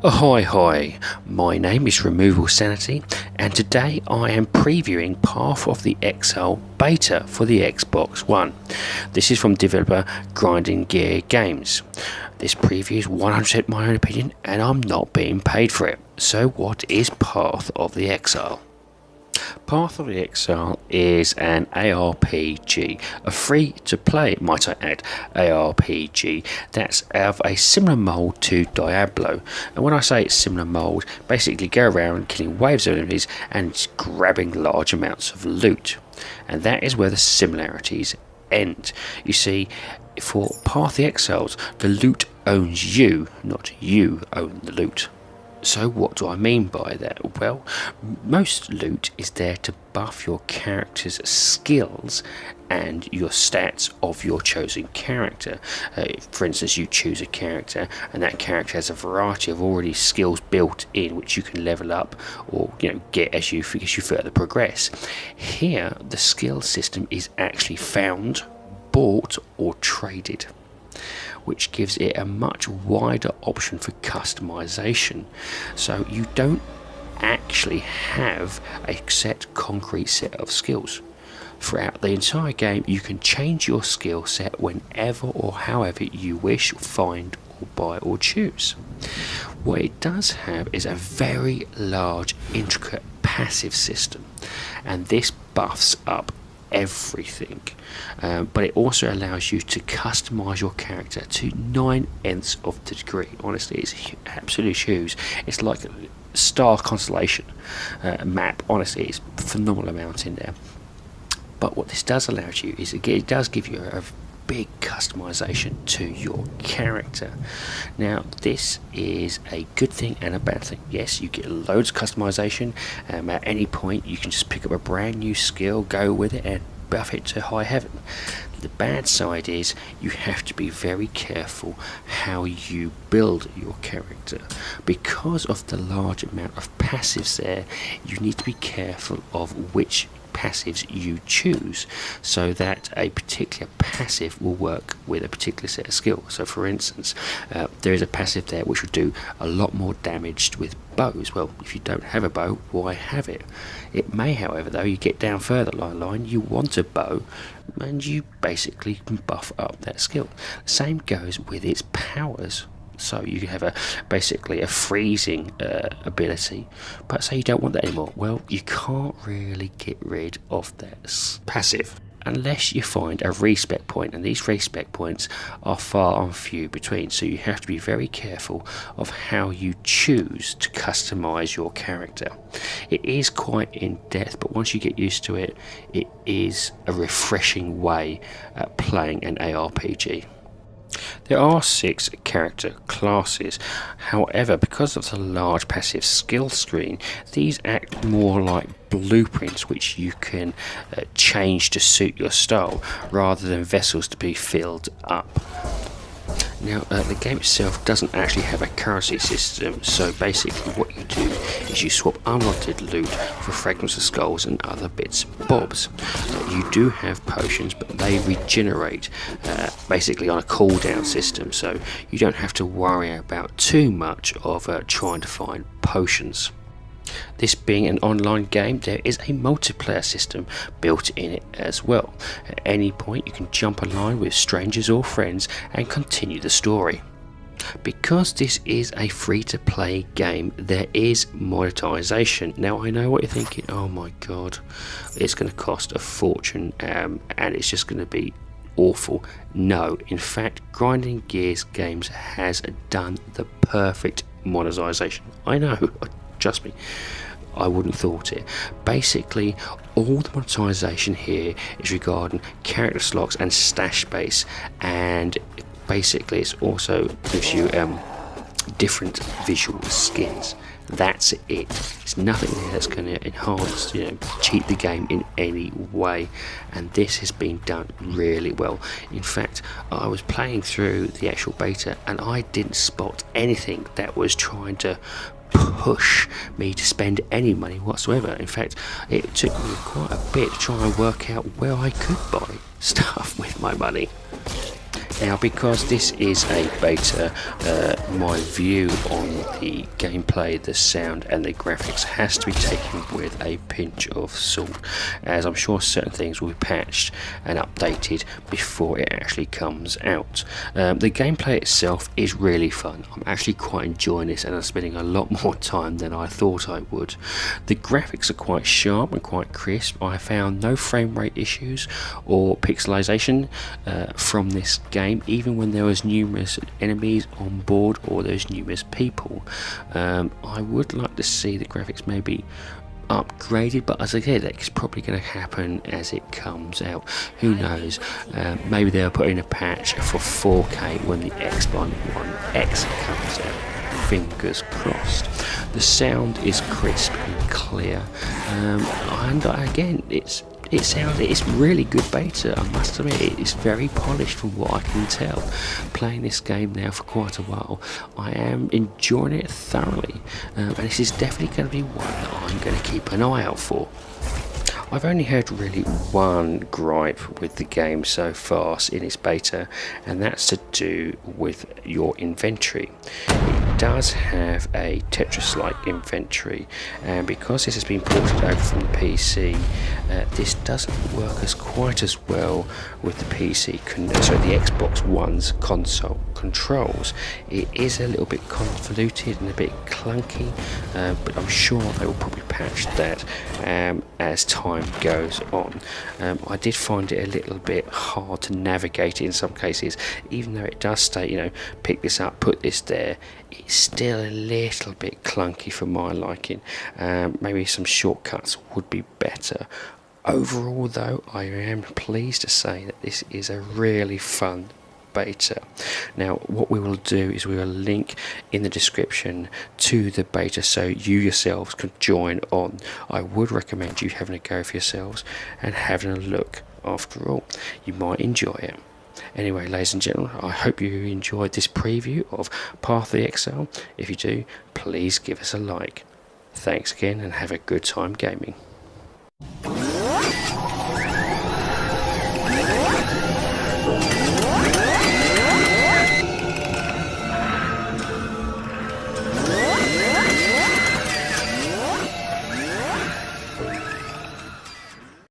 Ahoy hoy, my name is Removal Sanity and today I am previewing Path of the Exile beta for the Xbox One. This is from developer Grinding Gear Games. This preview is 100% my own opinion and I'm not being paid for it. So what is Path of the Exile? Path of the Exile is an ARPG, a free-to-play, might I add, ARPG that's of a similar mould to Diablo. And when I say it's similar mould, basically go around killing waves of enemies and grabbing large amounts of loot. And that is where the similarities end. You see, for Path of the Exiles, the loot owns you, not you own the loot. So what do I mean by that? Well, most loot is there to buff your character's skills and your stats of your chosen character. For instance, you choose a character and that character has a variety of already skills built in which you can level up or get as you further progress. Here the skill system is actually found, bought or traded, which gives it a much wider option for customization. So you don't actually have a set concrete set of skills. Throughout the entire game you can change your skill set whenever or however you wish, find or buy or choose. What it does have is a very large intricate passive system, and this buffs up everything, but it also allows you to customize your character to 9/10 of the degree. Honestly, it's absolutely huge. It's like a star constellation map. Honestly, it's a phenomenal amount in there. But what this does allow you is it does give you a big customization to your character. Now this is a good thing and a bad thing. Yes, you get loads of customization. At any point you can just pick up a brand new skill, go with it and buff it to high heaven. The bad side is you have to be very careful how you build your character. Because of the large amount of passives there, you need to be careful of which passives you choose so that a particular passive will work with a particular set of skills. So for instance, there is a passive there which will do a lot more damage with bows. Well, if you don't have a bow, why have it? It may, however, though, you get down further the line, you want a bow and you basically can buff up that skill. The same goes with its powers. So you have basically a freezing ability, but say you don't want that anymore. Well, you can't really get rid of that passive unless you find a respec point, and these respec points are far and few between. So you have to be very careful of how you choose to customize your character. It is quite in depth, but once you get used to it, it is a refreshing way at playing an ARPG. There are 6 character classes, however, because of the large passive skill screen, these act more like blueprints which you can change to suit your style rather than vessels to be filled up. Now the game itself doesn't actually have a currency system, so basically what you do is you swap unwanted loot for fragments of skulls and other bits and bobs. You do have potions, but they regenerate basically on a cooldown system, so you don't have to worry about too much of trying to find potions. This being an online game, there is a multiplayer system built in it as well. At any point you can jump online with strangers or friends and continue the story. Because this is a free-to-play game, there is monetization. Now I know what you're thinking, oh my god, it's going to cost a fortune and it's just going to be awful. No, in fact, Grinding Gears Games has done the perfect monetization. I know, trust me, I wouldn't have thought it. Basically, all the monetization here is regarding character slots and stash space, and basically it also gives you different visual skins. That's it. There's nothing there that's going to enhance, cheat the game in any way, and this has been done really well. In fact, I was playing through the actual beta and I didn't spot anything that was trying to push me to spend any money whatsoever. In fact, it took me quite a bit to try and work out where I could buy stuff with my money. Now, because this is a beta, my view on the gameplay, the sound and the graphics has to be taken with a pinch of salt, as I'm sure certain things will be patched and updated before it actually comes out. The gameplay itself is really fun. I'm actually quite enjoying this, and I'm spending a lot more time than I thought I would. The graphics are quite sharp and quite crisp. I found no frame rate issues or pixelization from this game, even when there was numerous enemies on board or there's numerous people. I would like to see the graphics maybe upgraded, but as I said, that's probably going to happen as it comes out. Who knows? Maybe they'll put in a patch for 4K when the Xbox One X comes out. Fingers crossed. The sound is crisp and clear, and again, it's really good beta. I must admit, it's very polished from what I can tell. Playing this game now for quite a while, I am enjoying it thoroughly, and this is definitely going to be one that I'm going to keep an eye out for. I've only heard really one gripe with the game so far in its beta, and that's to do with your inventory. It does have a Tetris-like inventory, and because this has been ported over from the PC, this doesn't work as quite as well with the the Xbox One's console controls. It is a little bit convoluted and a bit clunky, but I'm sure they will probably patch that as time goes on. I did find it a little bit hard to navigate in some cases, even though it does state, pick this up, put this there. It's still a little bit clunky for my liking. Maybe some shortcuts would be better. Overall though, I am pleased to say that this is a really fun beta. Now what we will do is we will link in the description to the beta so you yourselves can join on. I would recommend you having a go for yourselves and having a look. After all, you might enjoy it. Anyway, ladies and gentlemen, I hope you enjoyed this preview of Path of the Exile. If you do, please give us a like. Thanks again and have a good time gaming.